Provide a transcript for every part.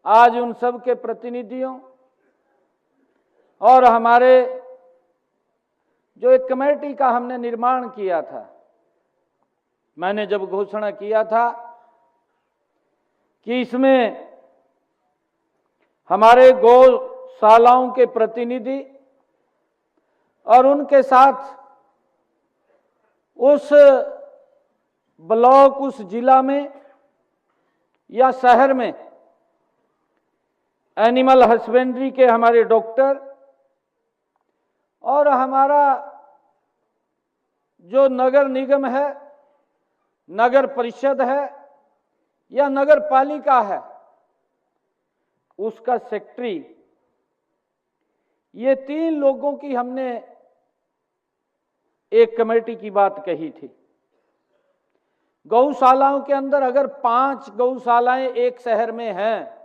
आज उन सब के प्रतिनिधियों और हमारे जो एक कमेटी का हमने निर्माण किया था, मैंने जब घोषणा किया था कि इसमें हमारे गौशालाओं के प्रतिनिधि और उनके साथ उस ब्लॉक, उस जिला में या शहर में एनिमल हस्बेंड्री के हमारे डॉक्टर और हमारा जो नगर निगम है, नगर परिषद है या नगर पालिका है, उसका सेक्रेटरी, ये 3 लोगों की हमने एक कमेटी की बात कही थी। गौशालाओं के अंदर अगर 5 गौशालाएं एक शहर में हैं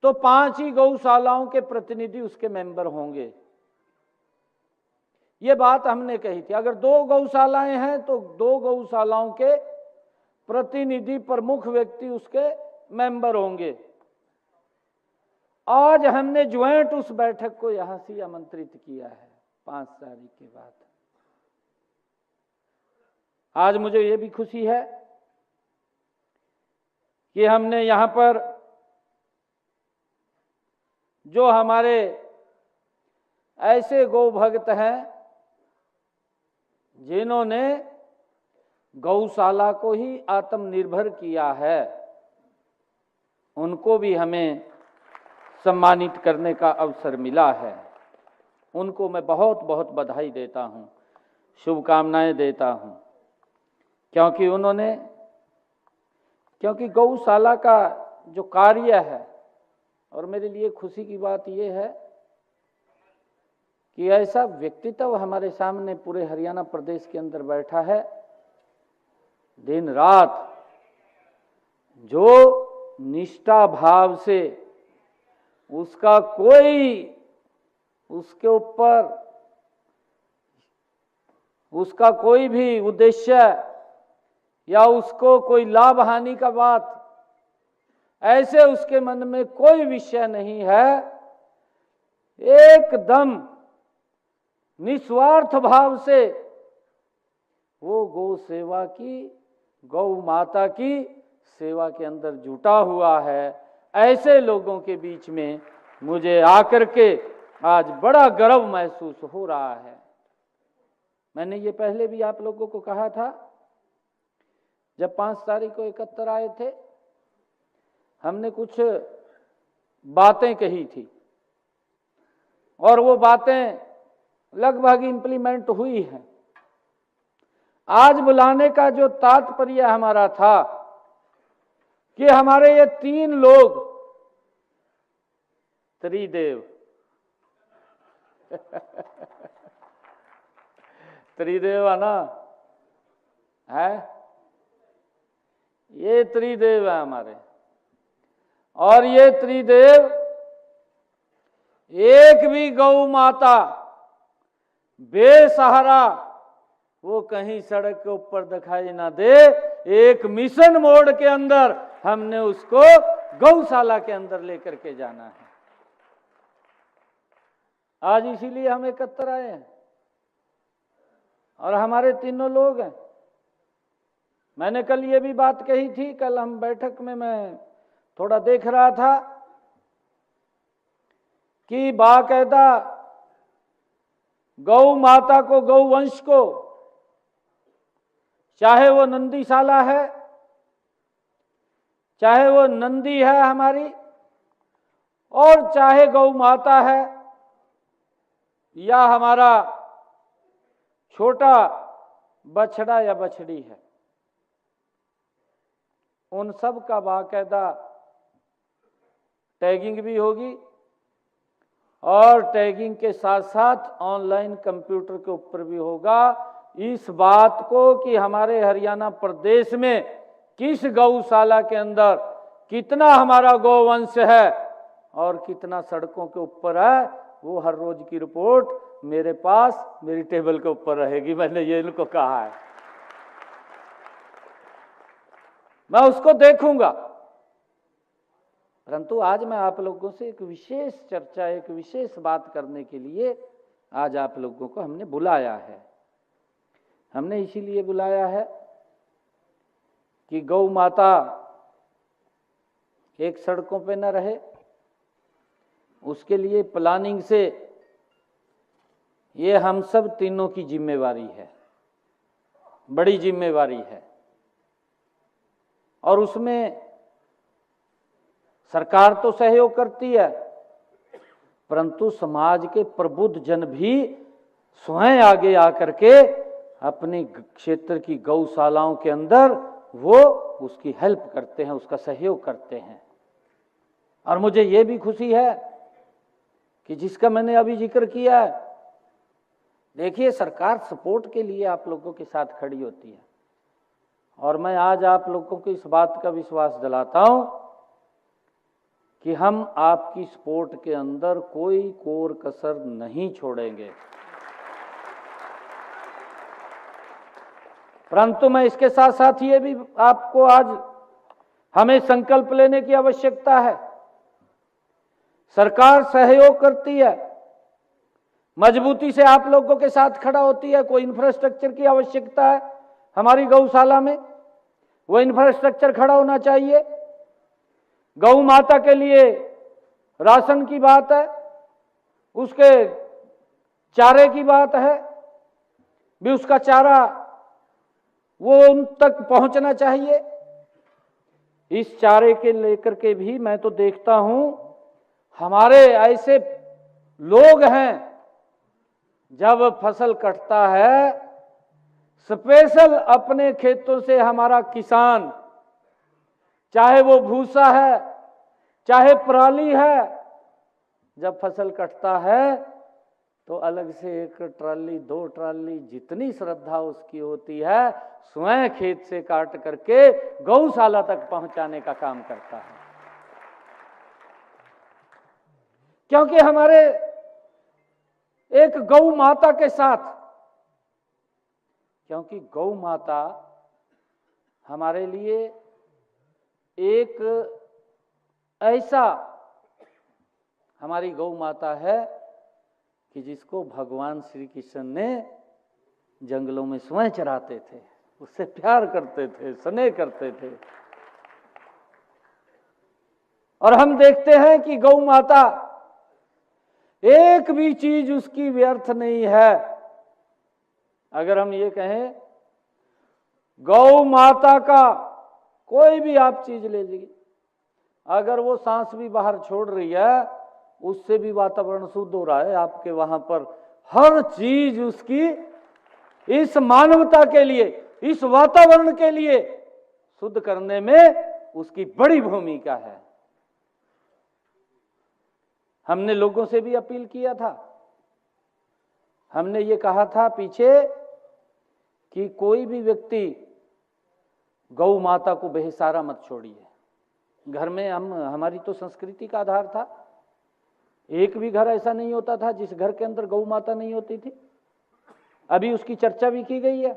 तो 5 ही गौशालाओं के प्रतिनिधि उसके मेंबर होंगे। ये बात हमने कही थी। अगर 2 गौशालाएं हैं तो 2 गौशालाओं के प्रतिनिधि, प्रमुख व्यक्ति उसके मेंबर होंगे। आज हमने ज्वाइंट उस बैठक को यहां से आमंत्रित किया है 5 तारीख के बाद। आज मुझे ये भी खुशी है कि हमने यहां पर जो हमारे ऐसे गौ भक्त हैं जिन्होंने गौशाला को ही आत्मनिर्भर किया है, उनको भी हमें सम्मानित करने का अवसर मिला है। उनको मैं बहुत बहुत बधाई देता हूं, शुभकामनाएं देता हूं, क्योंकि गौशाला का जो कार्य है, और मेरे लिए खुशी की बात यह है कि ऐसा व्यक्तित्व हमारे सामने पूरे हरियाणा प्रदेश के अंदर बैठा है, दिन रात जो निष्ठा भाव से उसका कोई उसके ऊपर उसका कोई भी उद्देश्य या उसको कोई लाभ हानि का बात, ऐसे उसके मन में कोई विषय नहीं है। एकदम निस्वार्थ भाव से वो गौ सेवा की, गौ माता की सेवा के अंदर जुटा हुआ है। ऐसे लोगों के बीच में मुझे आकर के आज बड़ा गर्व महसूस हो रहा है। मैंने ये पहले भी आप लोगों को कहा था, जब 5 तारीख को एकत्र आए थे, हमने कुछ बातें कही थी और वो बातें लगभग इंप्लीमेंट हुई हैं। आज बुलाने का जो तात्पर्य हमारा था कि हमारे ये 3 लोग त्रिदेव त्रिदेव है ना, है ये त्रिदेव है हमारे, और ये त्रिदेव एक भी गौ माता बेसहारा वो कहीं सड़क के ऊपर दिखाई ना दे, एक मिशन मोड के अंदर हमने उसको गौशाला के अंदर लेकर के जाना है। आज इसीलिए हम एकत्र आए हैं और हमारे 3 लोग हैं। मैंने कल ये भी बात कही थी, कल हम बैठक में मैं थोड़ा देख रहा था कि बाकायदा गौ माता को, गौ वंश को, चाहे वो नंदीशाला है, चाहे वो नंदी है हमारी, और चाहे गौ माता है या हमारा छोटा बछड़ा या बछड़ी है, उन सब का बाकायदा टैगिंग भी होगी और टैगिंग के साथ साथ ऑनलाइन कंप्यूटर के ऊपर भी होगा इस बात को कि हमारे हरियाणा प्रदेश में किस गौशाला के अंदर कितना हमारा गौवंश है और कितना सड़कों के ऊपर है। वो हर रोज की रिपोर्ट मेरे पास, मेरी टेबल के ऊपर रहेगी। मैंने ये इनको कहा है, मैं उसको देखूंगा। परंतु आज मैं आप लोगों से एक विशेष चर्चा, एक विशेष बात करने के लिए आज आप लोगों को हमने बुलाया है। हमने इसीलिए बुलाया है कि गौ माता एक सड़कों पे न रहे, उसके लिए प्लानिंग से ये हम सब तीनों की जिम्मेवारी है, बड़ी जिम्मेवारी है। और उसमें सरकार तो सहयोग करती है, परंतु समाज के प्रबुद्ध जन भी स्वयं आगे आकर के अपने क्षेत्र की गौशालाओं के अंदर वो उसकी हेल्प करते हैं, उसका सहयोग करते हैं। और मुझे ये भी खुशी है कि जिसका मैंने अभी जिक्र किया है, देखिए सरकार सपोर्ट के लिए आप लोगों के साथ खड़ी होती है। और मैं आज आप लोगों को इस बात का विश्वास दिलाता हूं कि हम आपकी सपोर्ट के अंदर कोई कोर कसर नहीं छोड़ेंगे। परंतु मैं इसके साथ साथ ये भी आपको आज हमें संकल्प लेने की आवश्यकता है। सरकार सहयोग करती है, मजबूती से आप लोगों के साथ खड़ा होती है। कोई इंफ्रास्ट्रक्चर की आवश्यकता है हमारी गौशाला में, वो इंफ्रास्ट्रक्चर खड़ा होना चाहिए। गौ माता के लिए राशन की बात है, उसके चारे की बात है, भी उसका चारा वो उन तक पहुंचना चाहिए। इस चारे के लेकर के भी मैं तो देखता हूं हमारे ऐसे लोग हैं, जब फसल कटता है स्पेशल अपने खेतों से हमारा किसान, चाहे वो भूसा है चाहे पराली है, जब फसल कटता है तो अलग से एक ट्राली, 2 ट्राली, जितनी श्रद्धा उसकी होती है, स्वयं खेत से काट करके गौशाला तक पहुंचाने का काम करता है। क्योंकि हमारे एक गौ माता के साथ, क्योंकि गौ माता हमारे लिए एक ऐसा, हमारी गौ माता है कि जिसको भगवान श्री कृष्ण ने जंगलों में स्वयं चराते थे, उससे प्यार करते थे, स्नेह करते थे। और हम देखते हैं कि गौ माता एक भी चीज उसकी व्यर्थ नहीं है। अगर हम ये कहें गौ माता का कोई भी आप चीज ले लीजिए, अगर वो सांस भी बाहर छोड़ रही है, उससे भी वातावरण शुद्ध हो रहा है आपके वहां पर। हर चीज उसकी इस मानवता के लिए, इस वातावरण के लिए शुद्ध करने में उसकी बड़ी भूमिका है। हमने लोगों से भी अपील किया था, हमने ये कहा था पीछे कि कोई भी व्यक्ति गौ माता को बेसहारा मत छोड़िए। घर में हमारी तो संस्कृति का आधार था, एक भी घर ऐसा नहीं होता था जिस घर के अंदर गौ माता नहीं होती थी। अभी उसकी चर्चा भी की गई है।